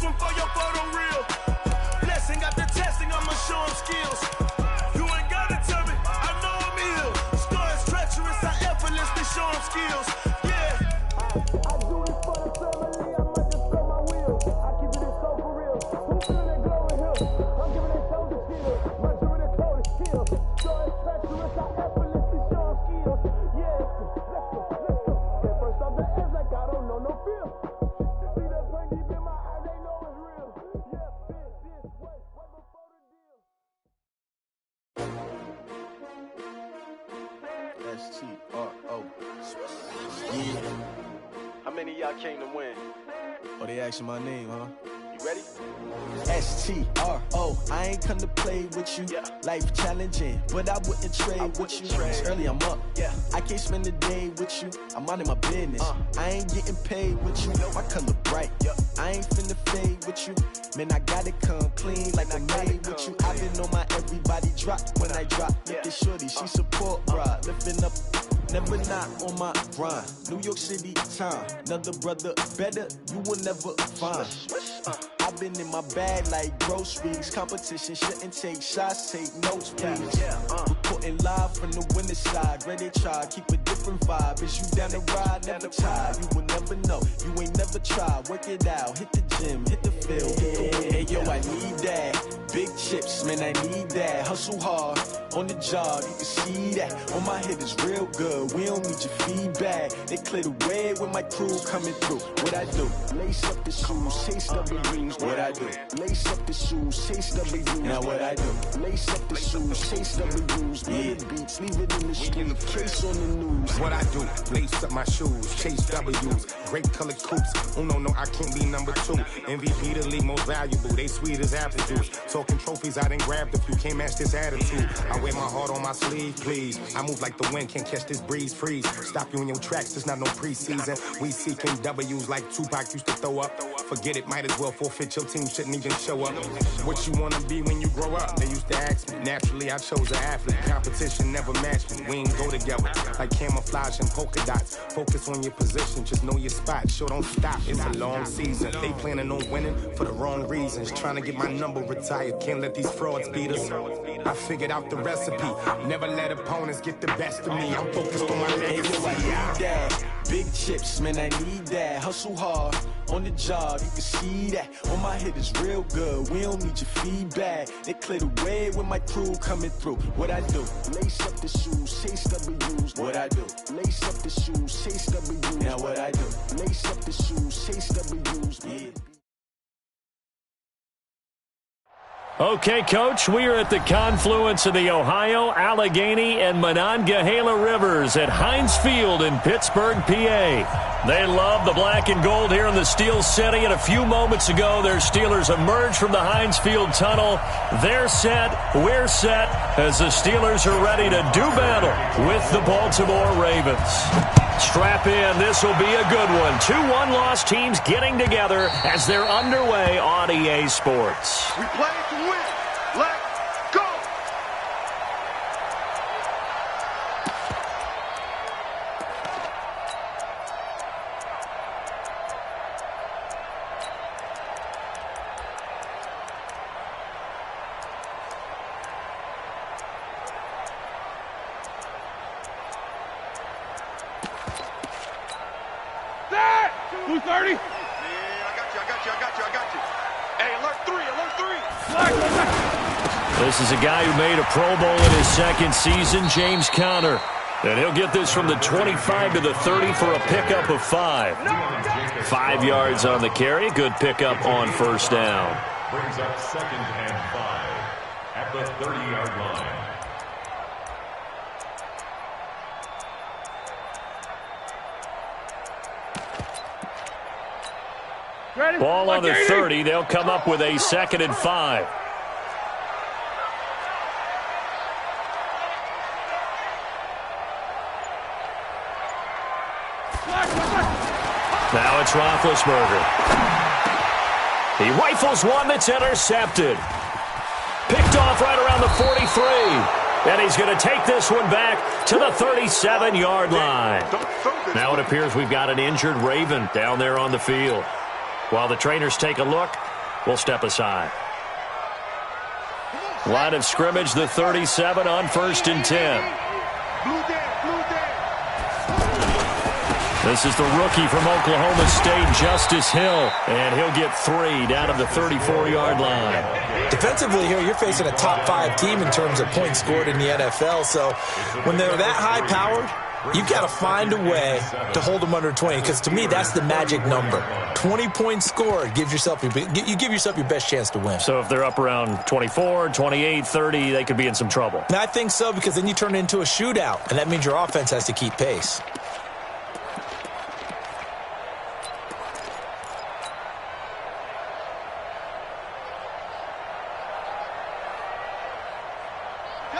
one for your photo reel. Blessing after testing, I'ma show him skills. You ain't gotta tell me, I know I'm ill. Score is treacherous, I effortlessly show him skills. Yeah. I do it for the family, I might just throw my wheels. I keep it so for real. Who feeling that glowing hill? I'm giving that shoulder shield. My doing the code is kill. Score is treacherous, I effortlessly show him skills. Yeah. Let's go. Get first off the edge like I don't know no feel. See that pain deep in my eyes, they know it's real. Yeah, this way before the deal. S-T-R-O. Yeah. How many of y'all came to win? Oh, they asking my name, huh? You ready? S-T-R-O. I ain't come to play with you. Yeah. Life challenging, but I wouldn't trade with you. It's early, I'm up. Yeah. I can't spend the day with you. I'm minding my business. I ain't getting paid with you. My color bright. Yeah. I ain't finna fade with you. Man, I gotta come clean like I made with you. I've been on my everybody drop when I drop. Look at shorty, she support, bruh. Lifting up. Never not on my grind. New York City time. Another brother better, you will never find. I've been in my bag like groceries. Competition shouldn't take shots, take notes, please. Reporting live from the winning side. Ready to try, keep a different vibe. Is you down the ride, never tired. You will never know, you ain't never tried. Work it out, hit the gym, hit the field. Hey yo, I need that. Big chips, man, I need that. Hustle hard, on the job, you can see that. On my head is real good, we don't need your feedback. They clear the way with my crew coming through. What I do? Lace up the shoes, chase double rings. What I do? Lace up the shoes, chase double rings. Now what I do? Lace up the shoes, chase double rings. Yeah, beats, leave it in the street, case on the news. What I do? Lace up my shoes, chase W's. Great colored coops. Oh no, I can't be number 2. MVP the league most valuable. They sweet as apple juice. Talking trophies, I done grabbed a few. Can't match this attitude. I wear my heart on my sleeve, please. I move like the wind, can't catch this breeze. Freeze. Stop you in your tracks. There's not no preseason. We seeking W's like Tupac used to throw up. Forget it, might as well forfeit. Your team shouldn't even show up. What you wanna be when you grow up? They used to ask me. Naturally, I chose an athlete. Competition never matched me. We ain't go together like camouflage and polka dots. Focus on your position, just know your spot. Sure, don't stop. It's a long season. They planning on winning for the wrong reasons. Trying to get my number retired. Can't let these frauds beat us. I figured out the recipe. Never let opponents get the best of me. I'm focused on my legacy. I need that. Big chips, man, I need that. Hustle hard, on the job, you can see that. On my head is real good, we don't need your feedback. They clear the way with my crew coming through. What I do? Lace up the shoes, chase W's. What I do? Lace up the shoes, chase W's. Now what I do? Lace up the shoes, chase W's. Yeah. Okay, Coach, we are at the confluence of the Ohio, Allegheny, and Monongahela Rivers at Heinz Field in Pittsburgh, PA. They love the black and gold here in the Steel City, and a few moments ago, their Steelers emerged from the Heinz Field tunnel. They're set, we're set, as the Steelers are ready to do battle with the Baltimore Ravens. Strap in, this will be a good one. 2 one-loss teams getting together as they're underway on EA Sports. We play to win. Let's go. That 230. Yeah, I got you. Hey, alert 3. This is a guy who made a Pro Bowl in his second season, James Conner. And he'll get this from the 25 to the 30 for a pickup of 5. 5 yards on the carry. Good pickup on first down. Brings up 2nd and 5 at the 30-yard line. Ball on the 30. They'll come up with a 2nd and 5. Now it's Roethlisberger. He rifles one that's intercepted. Picked off right around the 43. And he's going to take this one back to the 37-yard line. Now it appears we've got an injured Raven down there on the field. While the trainers take a look, will step aside. Line of scrimmage, the 37 on 1st and 10. This is the rookie from Oklahoma State, Justice Hill, and he'll get 3 down to the 34-yard line. Defensively here, you're facing a top 5 team in terms of points scored in the NFL, so when they're that high-powered, you've got to find a way to hold them under 20, because to me, that's the magic number. 20 points scored gives yourself you give yourself your best chance to win. So if they're up around 24, 28, 30, they could be in some trouble. And I think so, because then you turn it into a shootout, and that means your offense has to keep pace.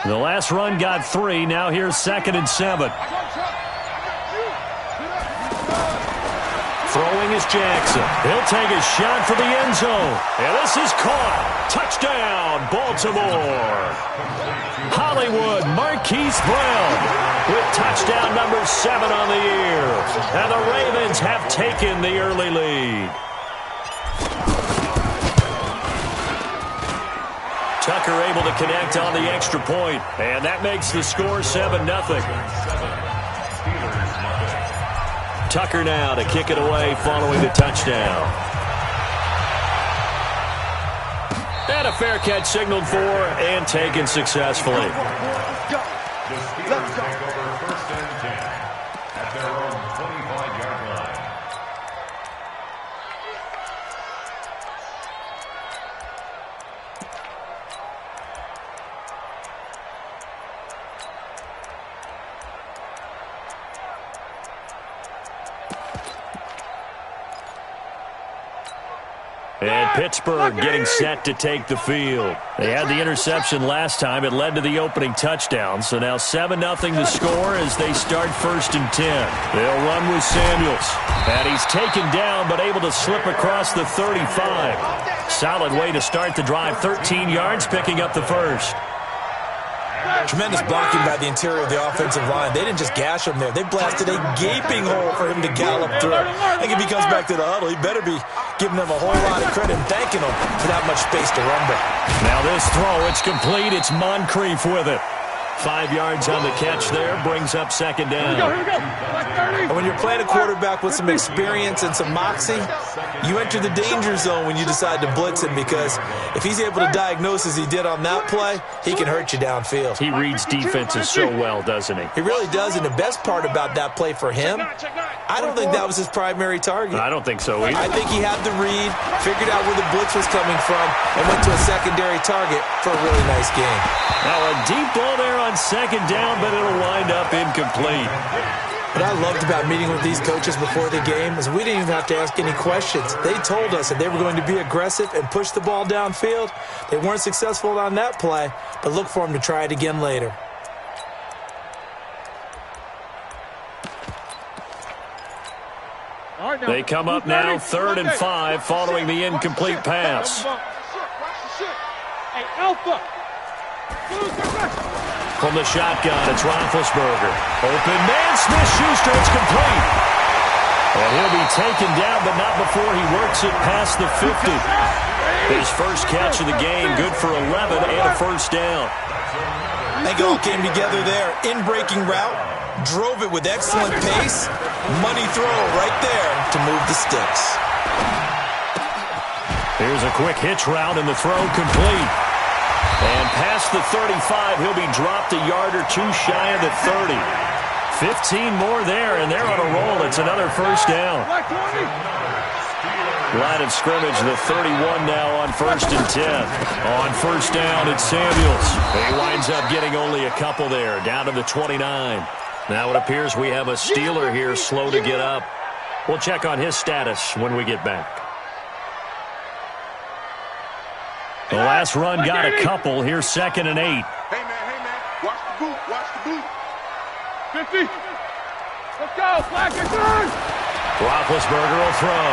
The last run got 3. Now here's 2nd and 7. Throwing is Jackson. He'll take a shot for the end zone. And this is caught. Touchdown, Baltimore. Hollywood Marquise Brown with touchdown number 7 on the year. And the Ravens have taken the early lead. Tucker able to connect on the extra point, and that makes the score 7-0. Tucker now to kick it away following the touchdown. And a fair catch signaled for and taken successfully. The Steelers take over 1st and 10 at their own 25-yard line. And Pittsburgh getting set to take the field. They had the interception last time. It led to the opening touchdown. So now 7-0 the score as they start 1st and 10. They'll run with Samuels. And he's taken down but able to slip across the 35. Solid way to start the drive. 13 yards, picking up the first. Tremendous blocking by the interior of the offensive line. They didn't just gash him there. They blasted a gaping hole for him to gallop through. I think if he comes back to the huddle, he better be giving them a whole lot of credit and thanking them for that much space to rumble. Now this throw, it's complete. It's Moncrief with it. 5 yards on the catch there, brings up 2nd down. Here we go. And when you're playing a quarterback with some experience and some moxie, you enter the danger zone when you decide to blitz him, because if he's able to diagnose as he did on that play, he can hurt you downfield. He reads defenses so well, doesn't he? He really does, and the best part about that play for him, I don't think that was his primary target. I don't think so either. I think he had the read, figured out where the blitz was coming from, and went to a secondary target for a really nice game. Now a deep ball there on 2nd down, but it'll wind up incomplete. What I loved about meeting with these coaches before the game is we didn't even have to ask any questions. They told us that they were going to be aggressive and push the ball downfield. They weren't successful on that play, but look for them to try it again later. They come up now 3rd and 5 following the incomplete pass. Hey, Alpha. From the shotgun, it's Roethlisberger. Open man, Smith-Schuster, it's complete. And he'll be taken down, but not before he works it past the 50. His first catch of the game, good for 11 and a 1st down. I think it all came together there. In-breaking route, drove it with excellent pace. Money throw right there to move the sticks. Here's a quick hitch route, and the throw complete. And past the 35, he'll be dropped a yard or 2 shy of the 30. 15 more there, and they're on a roll. It's another 1st down. Line of scrimmage, the 31 now on 1st and 10. On 1st down, it's Samuels. He winds up getting only a couple there, down to the 29. Now it appears we have a Steeler here slow to get up. We'll check on his status when we get back. The last run got a couple. Here's 2nd and 8. Hey, man. Watch the boot. 50. Let's go. Flag it good. Roethlisberger will throw.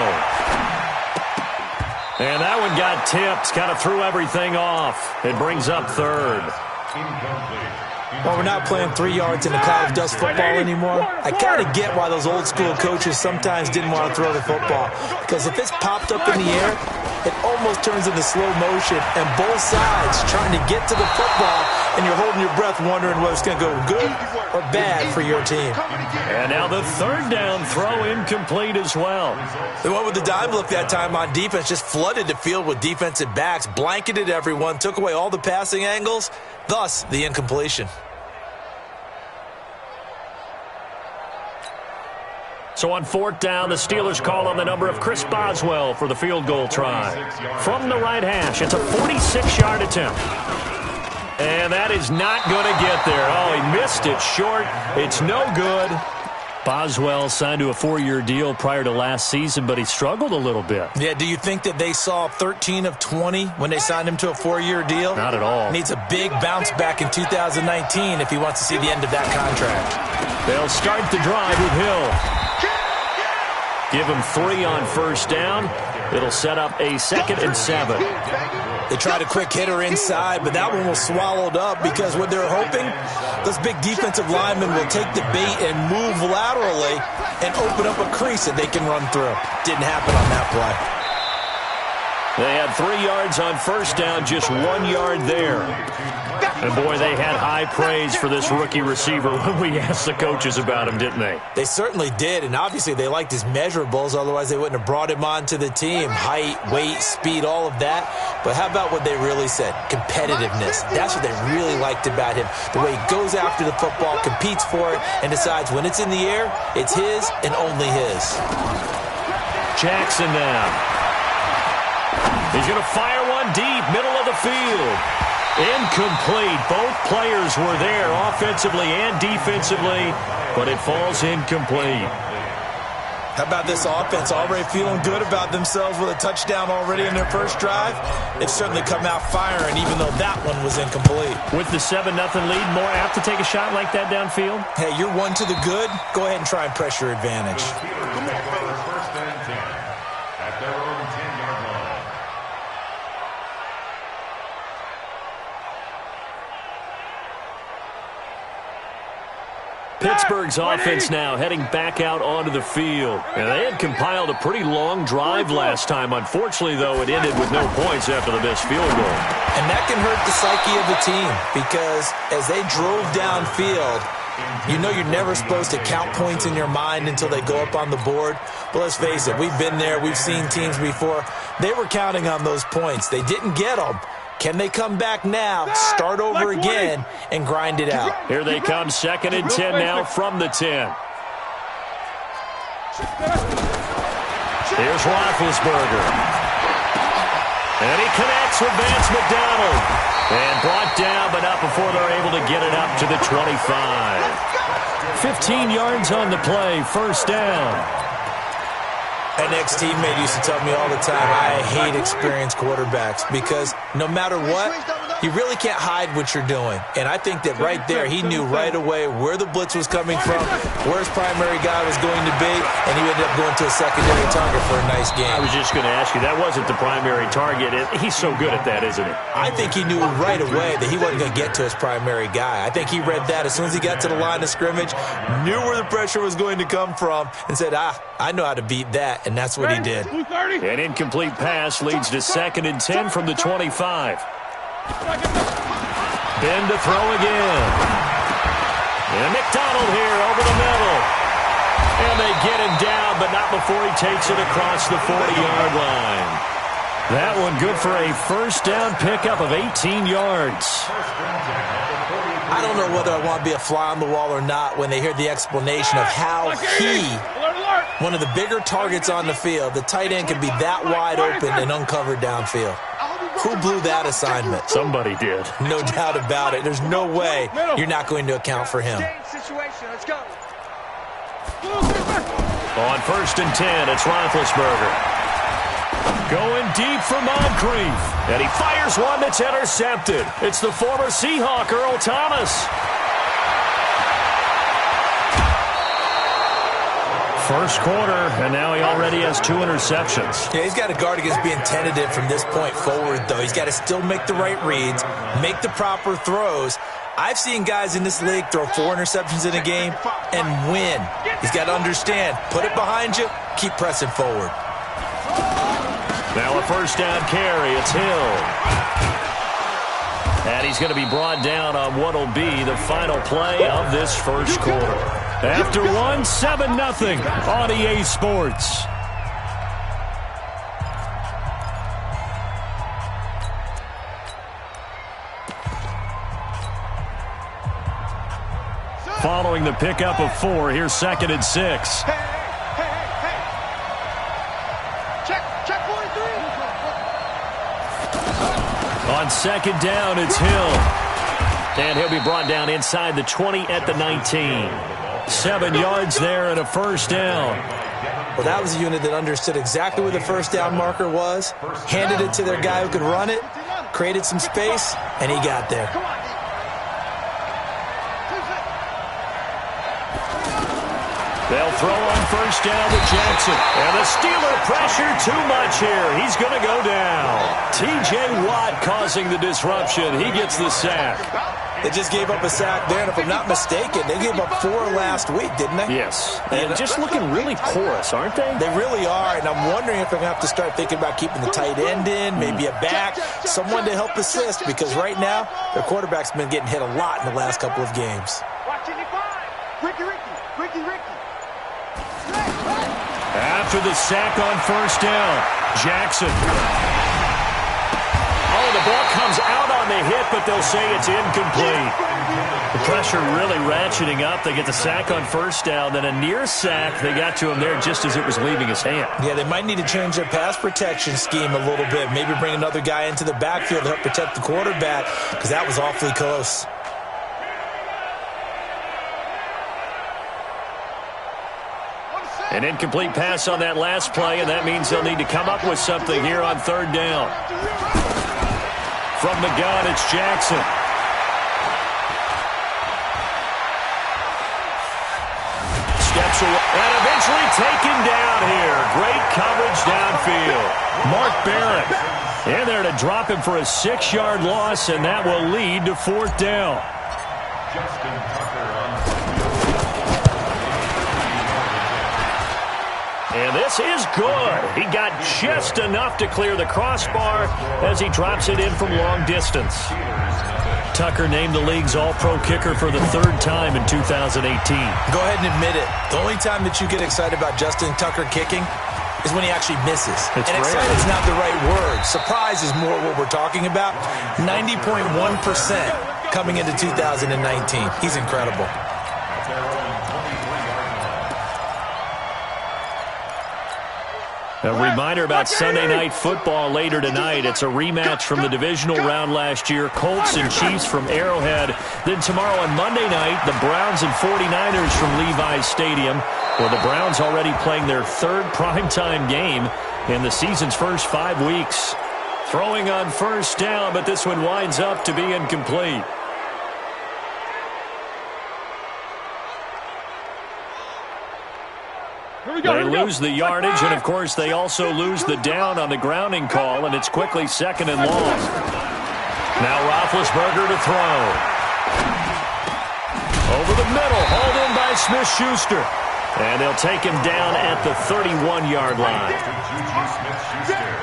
And that one got tipped. Kind of threw everything off. It brings up 3rd. Well, we're not playing 3 yards in a cloud of dust football anymore. I kind of get why those old school coaches sometimes didn't want to throw the football. Because if it's popped up in the air, it almost turns into slow motion, and both sides trying to get to the football, and you're holding your breath wondering whether it's going to go good or bad for your team. And now the third down throw incomplete as well. They went with the dime look that time on defense, just flooded the field with defensive backs, blanketed everyone, took away all the passing angles, thus the incompletion. So on fourth down, the Steelers call on the number of Chris Boswell for the field goal try. From the right hash, it's a 46-yard attempt. And that is not going to get there. Oh, he missed it short. It's no good. Boswell signed to a 4-year deal prior to last season, but he struggled a little bit. Yeah, do you think that they saw 13 of 20 when they signed him to a 4-year deal? Not at all. Needs a big bounce back in 2019 if he wants to see the end of that contract. They'll start the drive with Hill. Give him 3 on first down. It'll set up a 2nd and 7. They tried a quick hitter inside, but that one was swallowed up because what they're hoping, those big defensive linemen will take the bait and move laterally and open up a crease that they can run through. Didn't happen on that play. They had 3 yards on first down, just 1 yard there. And, boy, they had high praise for this rookie receiver when we asked the coaches about him, didn't they? They certainly did, and obviously they liked his measurables. Otherwise, they wouldn't have brought him onto the team. Height, weight, speed, all of that. But how about what they really said? Competitiveness. That's what they really liked about him. The way he goes after the football, competes for it, and decides when it's in the air, it's his and only his. Jackson now. He's going to fire one deep, middle of the field. Incomplete. Both players were there offensively and defensively, but it falls incomplete. How about this offense? Already feeling good about themselves with a touchdown already in their first drive. They've certainly come out firing, even though that one was incomplete. With the 7-0 lead, more apt to take a shot like that downfield? Hey, you're one to the good. Go ahead and try and press your advantage. First and 10 at their own 10-yard line. Pittsburgh's offense now heading back out onto the field. And they had compiled a pretty long drive last time. Unfortunately, though, it ended with no points after the missed field goal. And that can hurt the psyche of the team because as they drove downfield, you know you're never supposed to count points in your mind until they go up on the board. But let's face it, we've been there. We've seen teams before. They were counting on those points. They didn't get them. Can they come back now, start over again, and grind it out? Here they come, 2nd and 10 now from the 10. Here's Roethlisberger. And he connects with Vance McDonald. And brought down, but not before they're able to get it up to the 25. 15 yards on the play, first down. An ex-teammate used to tell me all the time, I hate experienced quarterbacks because no matter what, you really can't hide what you're doing. And I think that right there, he knew right away where the blitz was coming from, where his primary guy was going to be, and he ended up going to a secondary target for a nice game. I was just going to ask you, that wasn't the primary target. He's so good at that, isn't he? I think he knew right away that he wasn't going to get to his primary guy. I think he read that as soon as he got to the line of scrimmage, knew where the pressure was going to come from, and said, I know how to beat that. And that's what he did. An incomplete pass leads to 2nd and 10 from the 25. Ben to throw again. And McDonald here over the middle. And they get him down, but not before he takes it across the 40-yard line. That one good for a first down pickup of 18 yards. I don't know whether I want to be a fly on the wall or not when they hear the explanation of how he, one of the bigger targets on the field, the tight end can be that wide open and uncovered downfield. Who blew that assignment? Somebody did. No doubt about it. There's no way you're not going to account for him. On 1st and 10, it's Roethlisberger. Going deep for Moncrief. And he fires one that's intercepted. It's the former Seahawk, Earl Thomas. First quarter, and now he already has 2 interceptions. Yeah, he's got to guard against being tentative from this point forward, though. He's got to still make the right reads, make the proper throws. I've seen guys in this league throw 4 interceptions in a game and win. He's got to understand, put it behind you, keep pressing forward. Now a first down carry. It's Hill. And he's going to be brought down on what will be the final play of this first quarter. After 7-0 on EA Sports. Following the pickup of 4, here's 2nd and 6. Hey. Check 43. On 2nd down, it's Hill. And he'll be brought down inside the 20 at the 19. 7 yards there and a first down. Well, that was a unit that understood exactly where the first down marker was, handed it to their guy who could run it, created some space, and he got there. They'll throw on first down to Jackson. And the Steeler pressure too much here. He's going to go down. T.J. Watt causing the disruption. He gets the sack. They just gave up a sack there, and if I'm not mistaken, they gave up 4 last week, didn't they? Yes. And just looking really porous, aren't they? They really are, and I'm wondering if they're going to have to start thinking about keeping the tight end in, maybe a back, someone to help assist, because right now, their quarterback's been getting hit a lot in the last couple of games. Watch it, Ricky. After the sack on first down, Jackson. Oh, the ball comes out on the hit, but they'll say it's incomplete. The pressure really ratcheting up. They get the sack on first down, then a near sack. They got to him there just as it was leaving his hand. Yeah, they might need to change their pass protection scheme a little bit. Maybe bring another guy into the backfield to help protect the quarterback, because that was awfully close. An incomplete pass on that last play, and that means they'll need to come up with something here on third down. From the gun, it's Jackson. Steps away, and eventually taken down here. Great coverage downfield. Mark Barrett in there to drop him for a 6-yard loss, and that will lead to fourth down. Justin Tucker on And this is good. He got just enough to clear the crossbar as he drops it in from long distance. Tucker named the league's all-pro kicker for the 3rd time in 2018. Go ahead and admit it. The only time that you get excited about Justin Tucker kicking is when he actually misses. It's and rare. excited is not the right word. Surprise is more what we're talking about. 90.1% coming into 2019. He's incredible. A reminder about Sunday Night Football later tonight. It's a rematch from the divisional round last year. Colts and Chiefs from Arrowhead. Then tomorrow on Monday night, the Browns and 49ers from Levi's Stadium. Well, the Browns already playing their 3rd primetime game in the season's first 5 weeks. Throwing on first down, but this one winds up to be incomplete. They lose the yardage, and, of course, they also lose the down on the grounding call, and it's quickly 2nd and long. Now Roethlisberger to throw. Over the middle, hauled in by Smith-Schuster. And they'll take him down at the 31-yard line.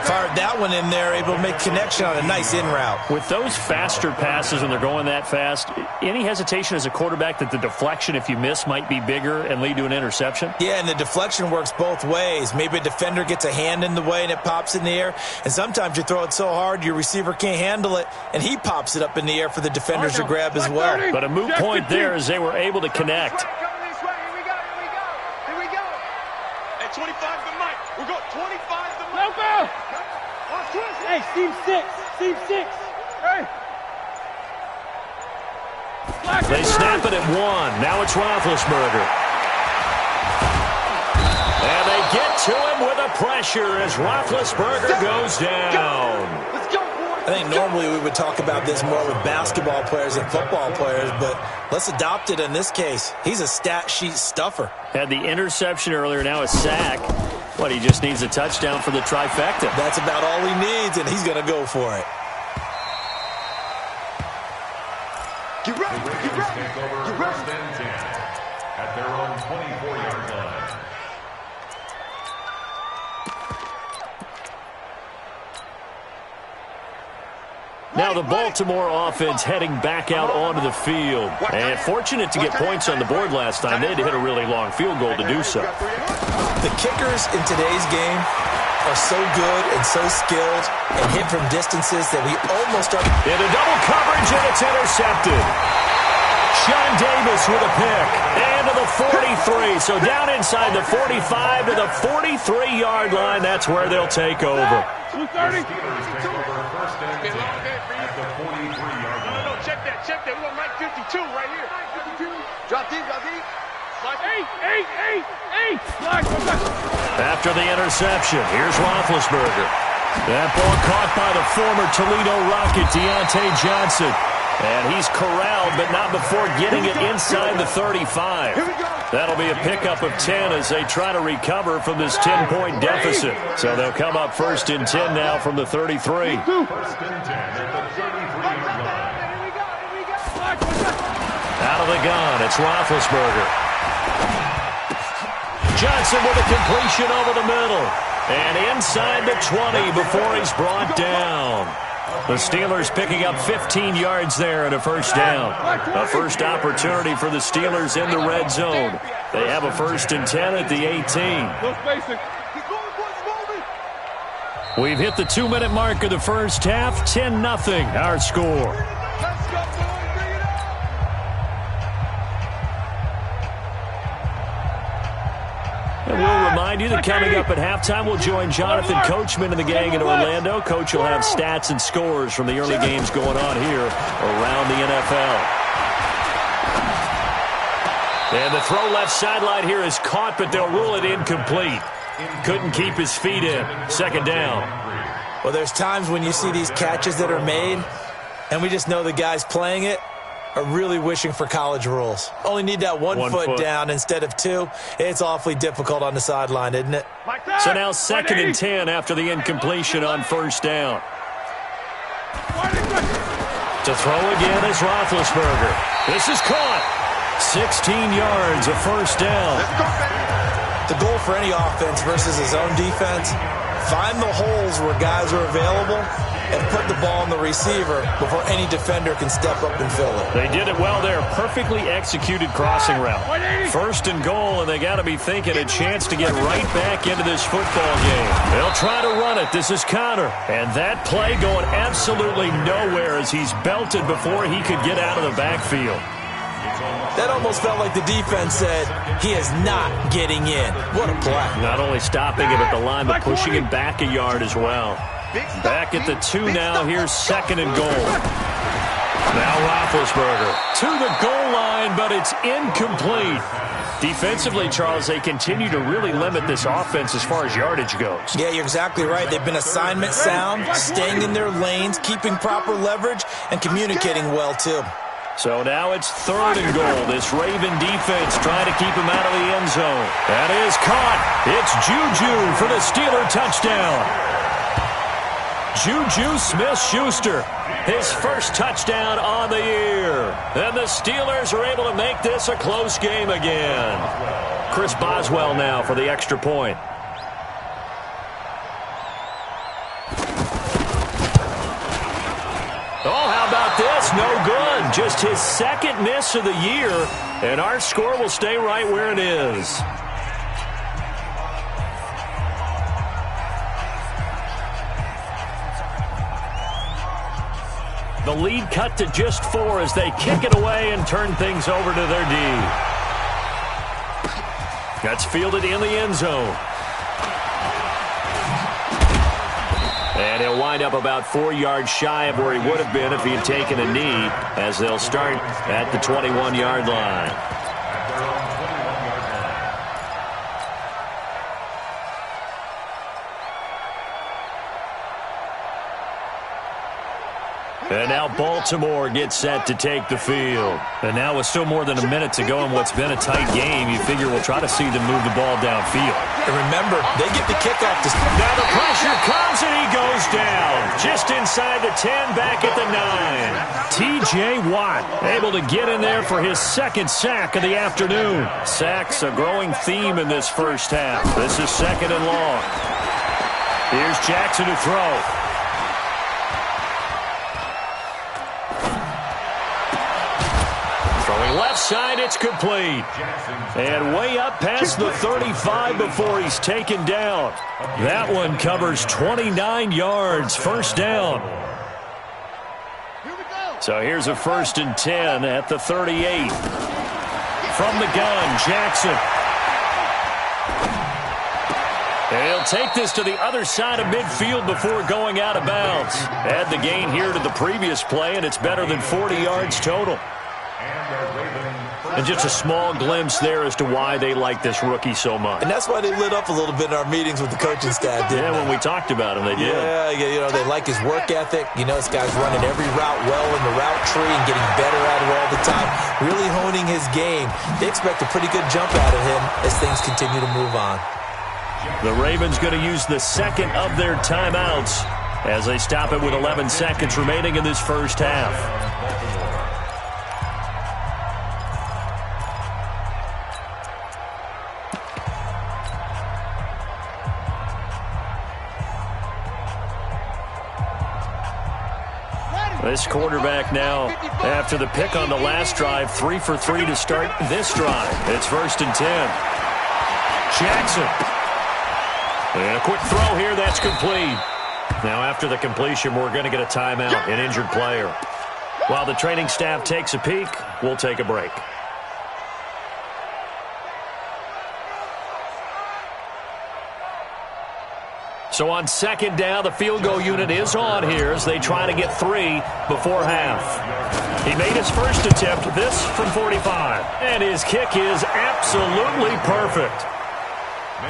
Fired that one in there, able to make connection on a nice in route. With those faster passes when they're going that fast, any hesitation as a quarterback that the deflection, if you miss, might be bigger and lead to an interception? Yeah, and the deflection works both ways. Maybe a defender gets a hand in the way and it pops in the air. And sometimes you throw it so hard your receiver can't handle it, and he pops it up the air for the defenders to grab as well. But a moot point there as they were able to connect. 25 to Mike. We'll go 25 to Mike. No, hey, team 6. Team 6. Hey. They snap it at 1. Now it's Roethlisberger. And they get to him with a pressure as Roethlisberger goes down. Let's go. I think normally we would talk about this more with basketball players and football players, but let's adopt it in this case. He's a stat sheet stuffer. Had the interception earlier, now a sack. What, he just needs a touchdown for the trifecta. That's about all he needs, and he's going to go for it. Get ready. The Raiders take over 1st and 10 at their own 24-yard line. Now the Baltimore offense heading back out onto the field. And fortunate to get points on the board last time. They had to hit a really long field goal to do so. The kickers in today's game are so good and so skilled and hit from distances that we almost are. Into double coverage, and it's intercepted. Sean Davis with a pick. And to the 43. So down inside the 45 to the 43-yard line. That's where they'll take over. 230. No, check that. We're on Mike 52 right here. 52. Drop deep. Like eight. After the interception, here's Roethlisberger. That ball caught by the former Toledo Rocket, Deontay Johnson. And he's corralled, but not before getting it inside the 35. That'll be a pickup of 10 as they try to recover from this 10-point deficit. So they'll come up 1st and 10 now from the 33. 1st and 10 at the 33-yard line. Out of the gun, it's Roethlisberger. Johnson with a completion over the middle. And inside the 20 before he's brought down. The Steelers picking up 15 yards there and a 1st down. A first opportunity for the Steelers in the red zone. They have a 1st and 10 at the 18. We've hit the 2-minute mark of the first half. 10-0 our score. And we'll remind you that coming up at halftime, we'll join Jonathan Coachman and the gang in Orlando. Coach will have stats and scores from the early games going on here around the NFL. And the throw left sideline here is caught, but they'll rule it incomplete. Couldn't keep his feet in. 2nd down. Well, there's times when you see these catches that are made, and we just know the guys playing it are really wishing for college rules. Only need that one foot down instead of 2. It's awfully difficult on the sideline, isn't it? So now 2nd and 10 after the incompletion on 1st down. To throw again is Roethlisberger. This is caught. 16 yards, a 1st down. The goal for any offense versus his own defense, find the holes where guys are available and put the ball on the receiver before any defender can step up and fill it. They did it well there. Perfectly executed crossing route. 1st and goal, and they got to be thinking a chance to get right back into this football game. They'll try to run it. This is Connor. And that play going absolutely nowhere as he's belted before he could get out of the backfield. That almost felt like the defense said, he is not getting in. What a play. Not only stopping him at the line, but pushing him back a yard as well. Back at the 2 now. Here's 2nd and goal. Now Roethlisberger to the goal line, but it's incomplete. Defensively, Charles, they continue to really limit this offense as far as yardage goes. Yeah, you're exactly right. They've been assignment sound, staying in their lanes, keeping proper leverage, and communicating well, too. So now it's 3rd and goal. This Raven defense trying to keep him out of the end zone. That is caught. It's Juju for the Steeler touchdown. Juju Smith-Schuster, his 1st touchdown on the year. And the Steelers are able to make this a close game again. Chris Boswell now for the extra point. Oh, how about this? No good. Just his 2nd miss of the year, and our score will stay right where it is. The lead cut to just 4 as they kick it away and turn things over to their D. That's fielded in the end zone. And he'll wind up about 4 yards shy of where he would have been if he had taken a knee, as they'll start at the 21-yard line. And now Baltimore gets set to take the field. And now with still more than a minute to go in what's been a tight game, you figure we'll try to see them move the ball downfield. And remember, they get the kickoff. Now the pressure comes and he goes down. Just inside the 10, back at the 9. T.J. Watt able to get in there for his 2nd sack of the afternoon. Sacks a growing theme in this first half. This is 2nd and long. Here's Jackson to throw. left side, it's complete. And way up past the 35 before he's taken down. That one covers 29 yards, first down. So here's a 1st and 10 at the 38. From the gun, Jackson. He'll take this to the other side of midfield before going out of bounds. Add the gain here to the previous play, and it's better than 40 yards total. And just a small glimpse there as to why they like this rookie so much. And that's why they lit up a little bit in our meetings with the coaching staff, didn't they? When we talked about him, they did. Yeah, you know, they like his work ethic. You know, this guy's running every route well in the route tree and getting better at it all the time, really honing his game. They expect a pretty good jump out of him as things continue to move on. The Ravens going to use the second of their timeouts as they stop it with 11 seconds remaining in this first half. This quarterback now, after the pick on the last drive, 3 for 3 to start this drive. It's 1st and 10. Jackson. And a quick throw here, that's complete. Now after the completion, we're going to get a timeout, an injured player. While the training staff takes a peek, we'll take a break. So on 2nd down, the field goal unit is on here as they try to get 3 before half. He made his first attempt, this from 45. And his kick is absolutely perfect.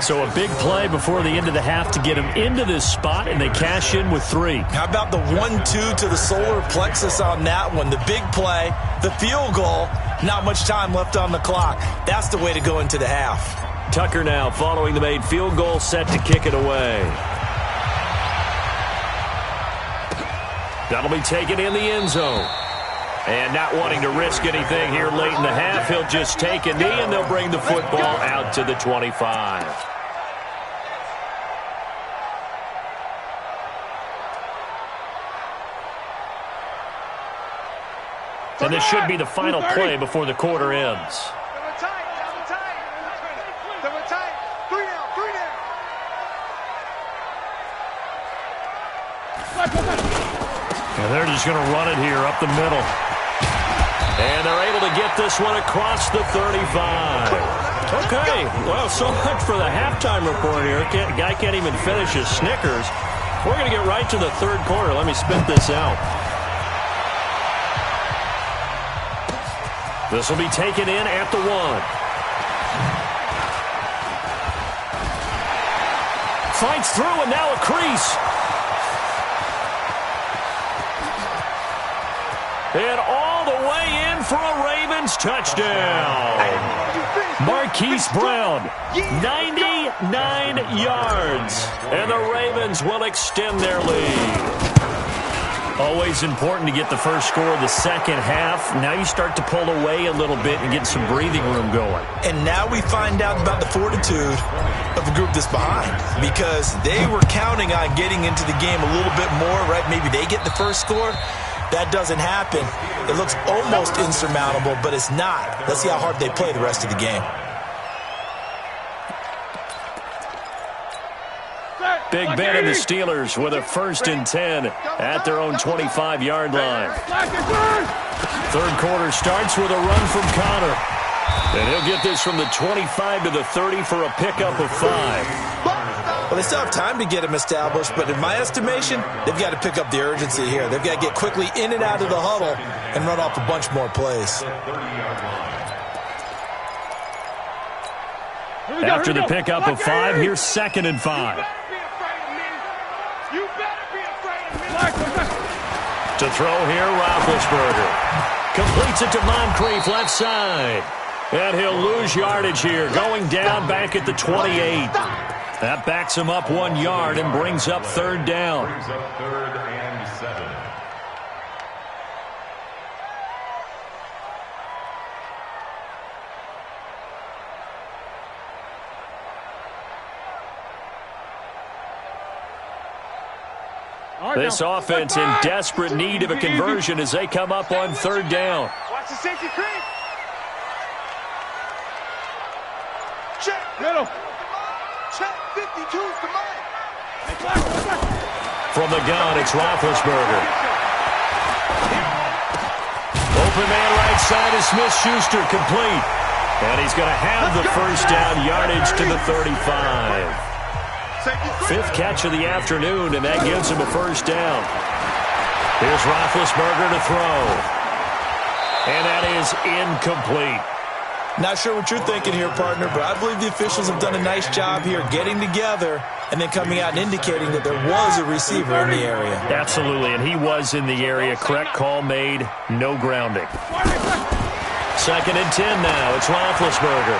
So a big play before the end of the half to get him into this spot, and they cash in with 3. How about the 1-2 to the solar plexus on that one? The big play, the field goal, not much time left on the clock. That's the way to go into the half. Tucker now following the made field goal, set to kick it away. That'll be taken in the end zone. And not wanting to risk anything here late in the half, he'll just take a knee and they'll bring the football out to the 25. And this should be the final play before the quarter ends. And they're just going to run it here up the middle. And they're able to get this one across the 35. Okay, well, so much for the halftime report here. Guy can't even finish his Snickers. We're going to get right to the 3rd quarter. Let me spit this out. This will be taken in at the 1. Fights through, and now a crease. And all the way in for a Ravens touchdown. Marquise Brown, 99 yards. And the Ravens will extend their lead. Always important to get the first score of the second half. Now you start to pull away a little bit and get some breathing room going. And now we find out about the fortitude of a group that's behind, because they were counting on getting into the game a little bit more, right? Maybe they get the first score. That doesn't happen. It looks almost insurmountable, but it's not. Let's see how hard they play the rest of the game. Big Ben and the Steelers with a 1st and 10 at their own 25-yard line. 3rd quarter starts with a run from Connor. And he'll get this from the 25 to the 30 for a pickup of 5. Well, they still have time to get him established, but in my estimation, they've got to pick up the urgency here. They've got to get quickly in and out of the huddle and run off a bunch more plays. After the pickup of 5, here's 2nd and 5. To throw here, Roethlisberger. Completes it to Moncrief, left side. And he'll lose yardage here, going down back at the 28. That backs him up 1 yard and brings up 3rd down. Brings up 3rd and 7. This offense in desperate need of a conversion as they come up on 3rd down. Watch the safety creep. From the gun, it's Roethlisberger. Open man right side is Smith-Schuster, complete. And he's going to have the first down, yardage to the 35. Fifth catch of the afternoon, and that gives him a first down. Here's Roethlisberger to throw. And that is incomplete. Not sure what you're thinking here, partner, but I believe the officials have done a nice job here getting together and then coming out and indicating that there was a receiver in the area. Absolutely, and he was in the area. Correct call made, no grounding. 2nd and 10 now. It's Roethlisberger.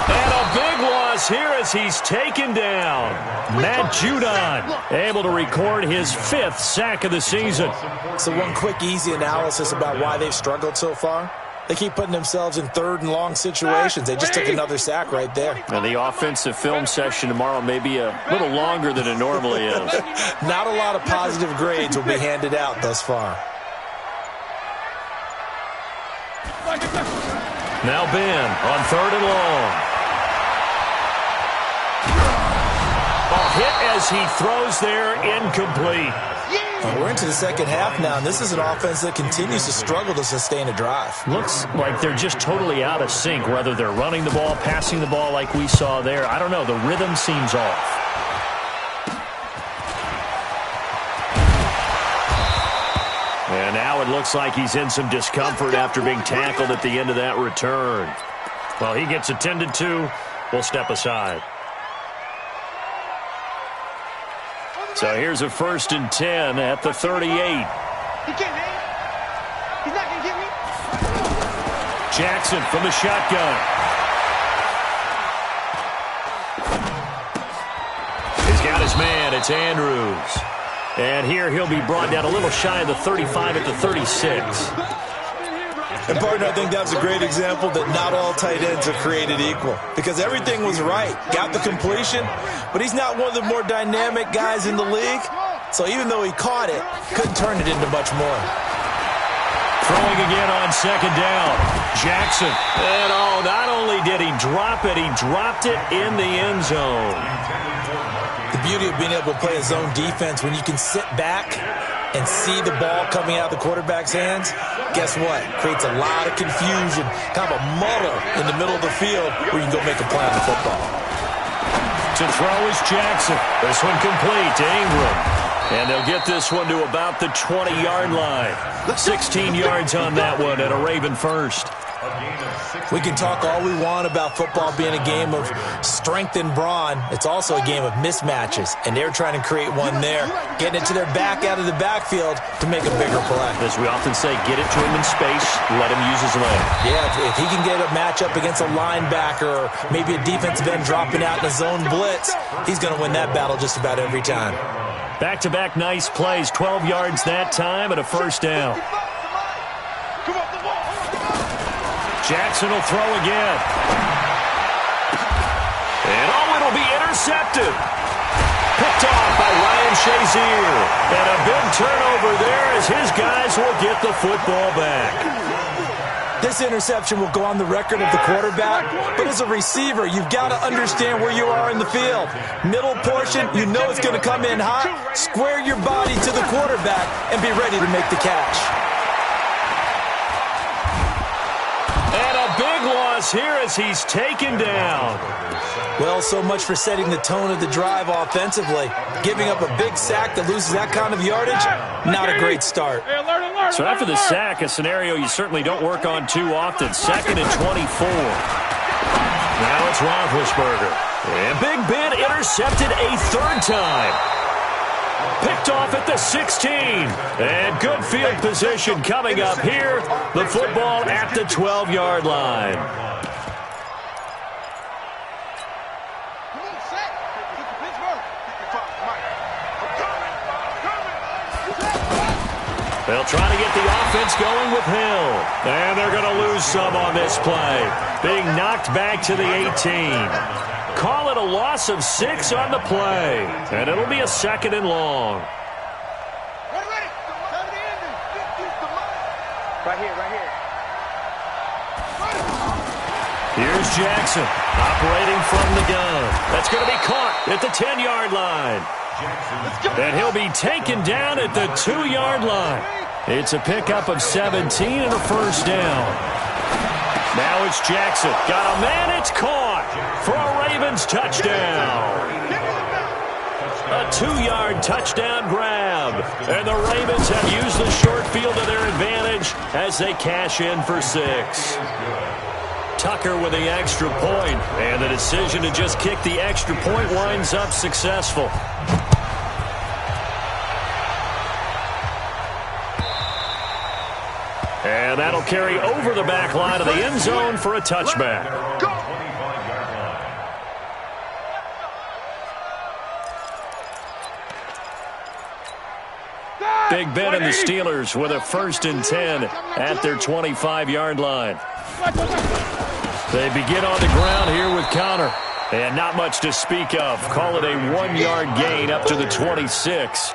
And a big loss here as he's taken down. Matt Judon able to record his 5th sack of the season. So one quick, easy analysis about why they've struggled so far. They keep putting themselves in 3rd and long situations. They just took another sack right there. And the offensive film session tomorrow may be a little longer than it normally is. Not a lot of positive grades will be handed out thus far. Now Ben on 3rd and long. A hit as he throws there, incomplete. We're into the second half now, and this is an offense that continues to struggle to sustain a drive. Looks like they're just totally out of sync, whether they're running the ball, passing the ball like we saw there. I don't know. The rhythm seems off. And now it looks like he's in some discomfort after being tackled at the end of that return. Well, he gets attended to. We'll step aside. So here's a 1st and 10 at the 38. He can't hang. He's not going to get me. Jackson from the shotgun. He's got his man. It's Andrews. And here he'll be brought down a little shy of the 35 at the 36. And, partner, I think that's a great example that not all tight ends are created equal. Because everything was right. Got the completion, but he's not one of the more dynamic guys in the league. So even though he caught it, couldn't turn it into much more. Throwing again on 2nd down. Jackson. And, not only did he drop it, he dropped it in the end zone. The beauty of being able to play a zone defense when you can sit back and see the ball coming out of the quarterback's hands, guess what? Creates a lot of confusion, kind of a muddle in the middle of the field where you can go make a play on the football. To throw is Jackson. This one complete to Ingram. And they'll get this one to about the 20-yard line. 16 yards on that one and a Raven first. We can talk all we want about football being a game of strength and brawn. It's also a game of mismatches, and they're trying to create one there, getting it to their back out of the backfield to make a bigger play. As we often say, get it to him in space, let him use his leg. Yeah, if he can get a matchup against a linebacker or maybe a defensive end dropping out in a zone blitz, he's going to win that battle just about every time. Back-to-back nice plays, 12 yards that time and a first down. Jackson will throw again. And it'll be intercepted. Picked off by Ryan Shazier. And a big turnover there as his guys will get the football back. This interception will go on the record of the quarterback, but as a receiver, you've got to understand where you are in the field. Middle portion, you know it's going to come in hot. Square your body to the quarterback and be ready to make the catch. Loss here as he's taken down. Well, so much for setting the tone of the drive offensively. Giving up a big sack that loses that kind of yardage, not a great start. So after the sack, a scenario you certainly don't work on too often. 2nd and 24. Now it's Roethlisberger. And Big Ben intercepted a 3rd time. Picked off at the 16. And good field position coming up here. The football at the 12-yard line. They'll try to get the offense going with Hill. And they're going to lose some on this play. Being knocked back to the 18. Call it a loss of 6 on the play. And it'll be a 2nd and long. Right here. Here's Jackson operating from the gun. That's going to be caught at the 10-yard line. And he'll be taken down at the 2-yard line. It's a pickup of 17 and a first down. Now it's Jackson. Got a man. It's caught for a Ravens touchdown. A 2-yard touchdown grab. And the Ravens have used the short field to their advantage as they cash in for 6. Tucker with the extra point, and the decision to just kick the extra point winds up successful. And that'll carry over the back line of the end zone for a touchback. Big Ben and the Steelers with a 1st and 10 at their 25-yard line. They begin on the ground here with Connor. And not much to speak of. Call it a 1-yard gain up to the 26.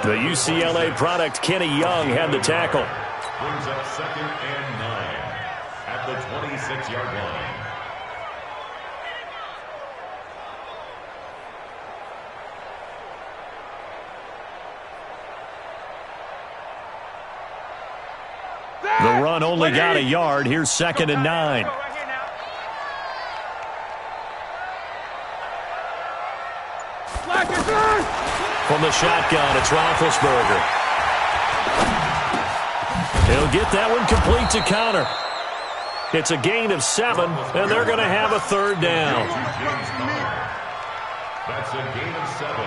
The UCLA product, Kenny Young, had the tackle. Brings up 2nd and 9 at the 26-yard line. The run only got a yard. Here's 2nd and 9. From the shotgun, it's Roethlisberger. He'll get that one complete to Connor. It's a gain of 7, and they're going to have a 3rd down. That's a gain of 7.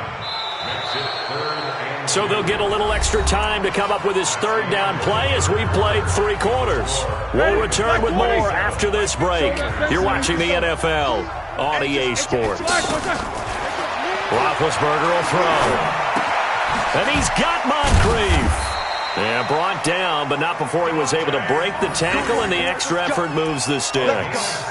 Makes it 3rd and So they'll get a little extra time to come up with his 3rd down play as we played 3 quarters. We'll return with more after this break. You're watching the NFL on EA Sports. Roethlisberger will throw. And he's got Moncrief. Yeah, brought down, but not before he was able to break the tackle, and the extra effort moves the sticks.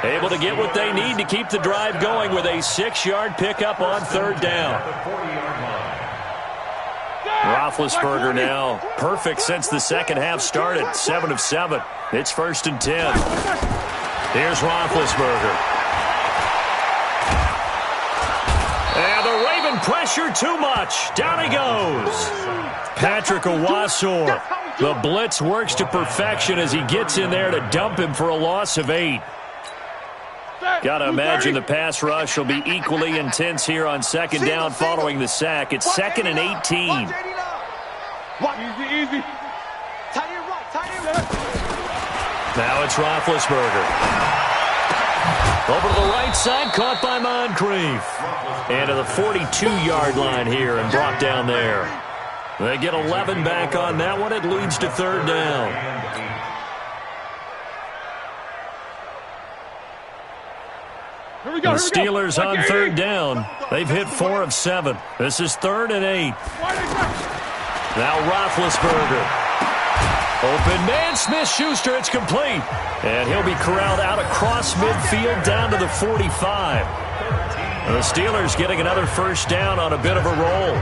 Able to get what they need to keep the drive going with a 6-yard pickup on 3rd down. Roethlisberger now perfect since the second half started. 7 of 7. It's 1st and 10. Here's Roethlisberger. And the Raven pressure too much. Down he goes. Patrick Owasor. The blitz works to perfection as he gets in there to dump him for a loss of 8. Got to imagine the pass rush will be equally intense here on 2nd down following the sack. It's 2nd and 18. Easy. Now it's Roethlisberger. Over to the right side, caught by Moncrief. And to the 42-yard line here and brought down there. They get 11 back on that one. It leads to 3rd down. The Steelers on 3rd down. They've hit 4 of 7. This is 3rd and 8. Now Roethlisberger. Open man, Smith-Schuster, it's complete. And he'll be corralled out across midfield down to the 45. And the Steelers getting another 1st down on a bit of a roll.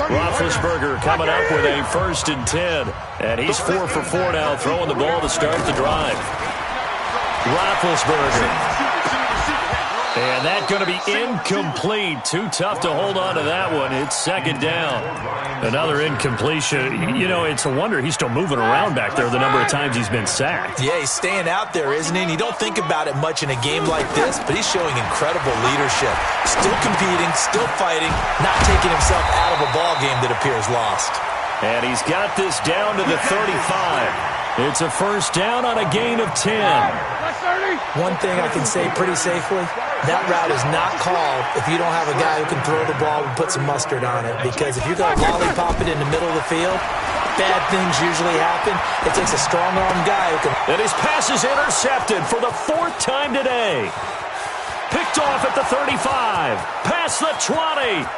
Roethlisberger coming up with a 1st and 10. And he's 4 for 4 now, throwing the ball to start the drive. Roethlisberger. And that's going to be incomplete. Too tough to hold on to that one. It's 2nd down. Another incompletion. You know, it's a wonder he's still moving around back there the number of times he's been sacked. Yeah, he's staying out there, isn't he? And you don't think about it much in a game like this, but he's showing incredible leadership. Still competing, still fighting, not taking himself out of a ball game that appears lost. And he's got this down to the 35. It's a 1st down on a gain of 10. One thing I can say pretty safely, that route is not called if you don't have a guy who can throw the ball and put some mustard on it. Because if you're going to lollipop it in the middle of the field, bad things usually happen. It takes a strong-armed guy who can... And his pass is intercepted for the 4th time today. Picked off at the 35. Past the 20.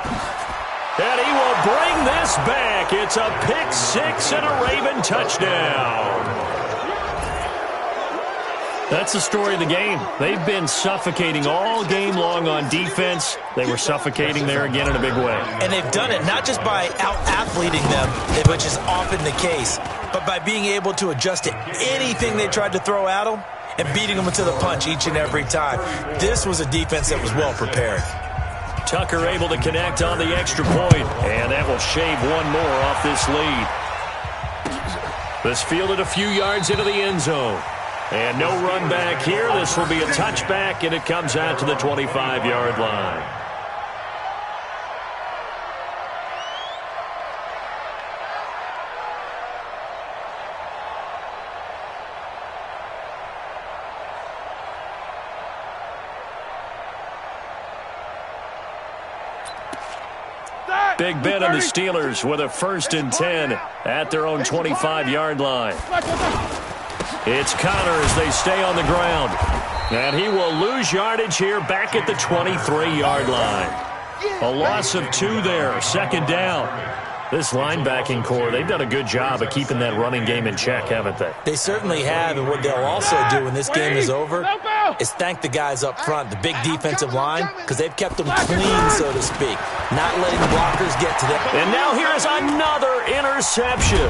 And he will bring this back. It's a pick 6 and a Raven touchdown. That's the story of the game. They've been suffocating all game long on defense. They were suffocating there again in a big way. And they've done it not just by out-athleting them, which is often the case, but by being able to adjust to anything they tried to throw at them and beating them to the punch each and every time. This was a defense that was well prepared. Tucker able to connect on the extra point, and that will shave one more off this lead. This fielded a few yards into the end zone. And no run back here. This will be a touchback, and it comes out to the 25-yard line. Big Ben and the Steelers with a 1st and 10 at their own 25-yard line. It's Connor as they stay on the ground. And he will lose yardage here back at the 23-yard line. A loss of 2 there, 2nd down. This linebacking core, they've done a good job of keeping that running game in check, haven't they? They certainly have, and what they'll also do when this game is over is thank the guys up front, the big defensive line, because they've kept them clean, so to speak, not letting blockers get to them. And now here's another interception.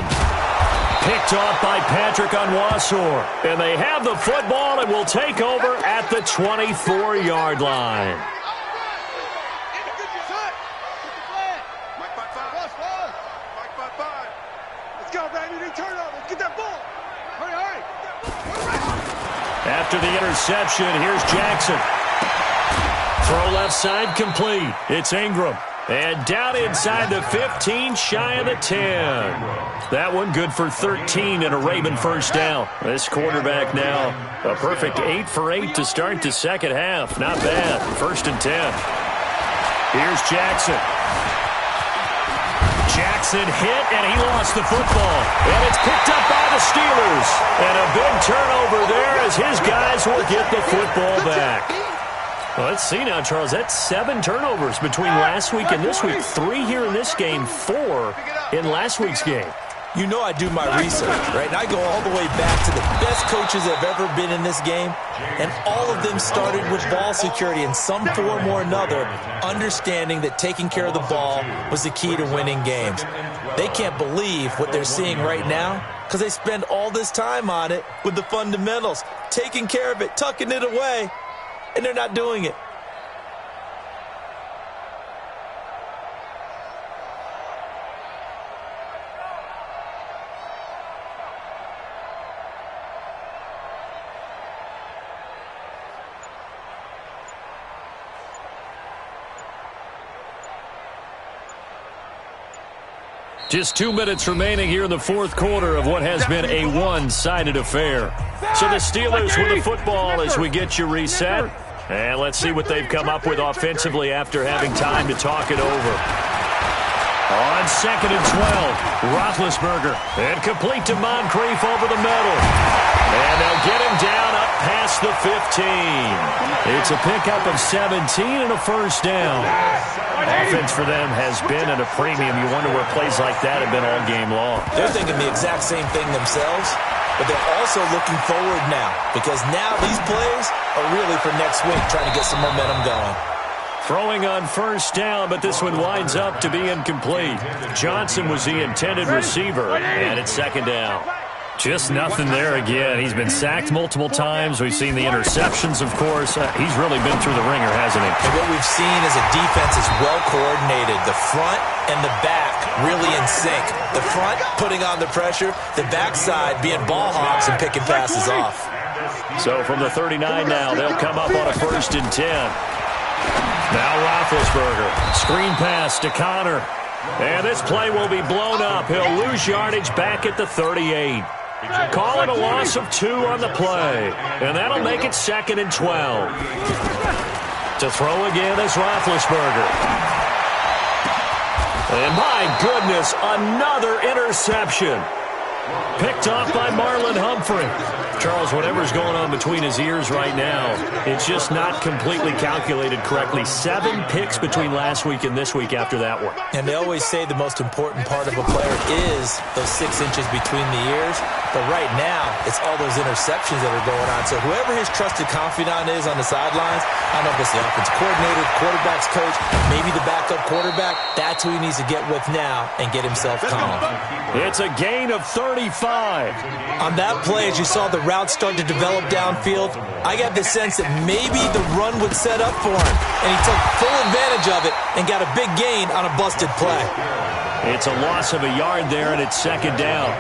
Picked off by Patrick Onwuasor. And they have the football and will take over at the 24-yard line. Let's go, baby. Need turnovers. Get that ball. Hurry. After the interception, here's Jackson. Throw left side complete. It's Ingram. And down inside the 15, shy of the 10. That one good for 13 and a Raven 1st down. This quarterback now, a perfect 8 for 8 to start the second half. Not bad. 1st and 10. Here's Jackson. Jackson hit, and he lost the football. And it's picked up by the Steelers. And a big turnover there as his guys will get the football back. Well, let's see now, Charles. That's 7 turnovers between last week and this week. 3 here in this game, 4 in last week's game. You know I do my research, right? And I go all the way back to the best coaches that have ever been in this game, and all of them started with ball security in some form or another, understanding that taking care of the ball was the key to winning games. They can't believe what they're seeing right now because they spend all this time on it with the fundamentals, taking care of it, tucking it away, and they're not doing it. Just 2 minutes remaining here in the 4th quarter of what has been a one-sided affair. So the Steelers with the football as we get you reset. And let's see what they've come up with offensively after having time to talk it over. On 2nd and 12, Roethlisberger. And complete to Moncrief over the middle. And they'll get him down up past the 15. It's a pickup of 17 and a 1st down. Offense for them has been at a premium. You wonder where plays like that have been all game long. They're thinking the exact same thing themselves, but they're also looking forward now because now these plays are really for next week, trying to get some momentum going. Throwing on 1st down, but this one winds up to be incomplete. Johnson was the intended receiver, and it's 2nd down. Just nothing there again. He's been sacked multiple times. We've seen the interceptions, of course. He's really been through the ringer, hasn't he? And what we've seen is a defense is well coordinated. The front and the back really in sync. The front putting on the pressure, the backside being ball hawks and picking passes off. So from the 39 now, they'll come up on a 1st and 10. Now Roethlisberger. Screen pass to Connor. And this play will be blown up. He'll lose yardage back at the 38. Call it a loss of 2 on the play. And that'll make it 2nd and 12. To throw again is Roethlisberger. And my goodness, another interception. Picked off by Marlon Humphrey. Charles, whatever's going on between his ears right now, it's just not completely calculated correctly. 7 picks between last week and this week after that one. And they always say the most important part of a player is those 6 inches between the ears. But right now, it's all those interceptions that are going on. So whoever his trusted confidant is on the sidelines, I don't know if it's the offensive coordinator, the quarterback's coach, maybe the backup quarterback, that's who he needs to get with now and get himself calm. It's a gain of 35. On that play, as you saw the route start to develop downfield, I got the sense that maybe the run would set up for him. And he took full advantage of it and got a big gain on a busted play. It's a loss of a yard there, and it's second down.